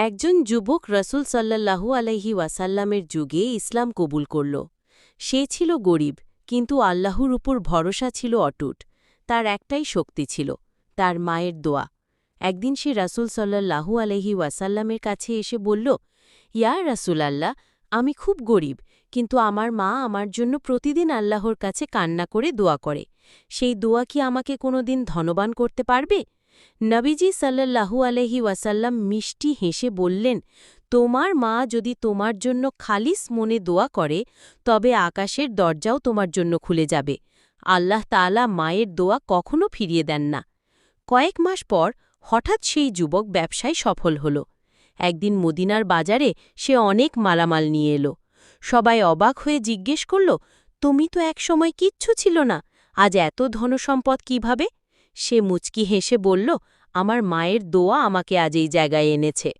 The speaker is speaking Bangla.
একজন যুবক রসুল সাল্লাল্লাহু আলাইহি ওয়াসাল্লামের যুগে ইসলাম কবুল করল। সে ছিল গরিব, কিন্তু আল্লাহর উপর ভরসা ছিল অটুট। তার একটাই শক্তি ছিল, তার মায়ের দোয়া। একদিন সে রাসূল সাল্লাল্লাহু আলাইহি ওয়াসাল্লামের কাছে এসে বলল, ইয়া রাসূলাল্লাহ, আমি খুব গরিব, কিন্তু আমার মা আমার জন্য প্রতিদিন আল্লাহর কাছে কান্না করে দোয়া করে। সেই দোয়া কি আমাকে কোনোদিন ধনবান করতে পারবে? নবীজি সাল্লাল্লাহু আলাইহি ওয়াসাল্লাম মিষ্টি হেসে বললেন, তোমার মা যদি তোমার জন্য খালিস মনে দোয়া করে, তবে আকাশের দরজাও তোমার জন্য খুলে যাবে। আল্লাহ তাআলা মায়ের দোয়া কখনো ফিরিয়ে দেন না। কয়েক মাস পর হঠাৎ সেই যুবক ব্যবসায় সফল হল। একদিন মদিনার বাজারে সে অনেক মালামাল নিয়ে এলো। সবাই অবাক হয়ে জিজ্ঞেস করল, তুমি তো একসময় কিচ্ছু ছিল না, আজ এত ধনসম্পদ কিভাবে? সে মুচকি হেসে বলল, আমার মায়ের দোয়া আমাকে আজ এই জায়গায় এনেছে।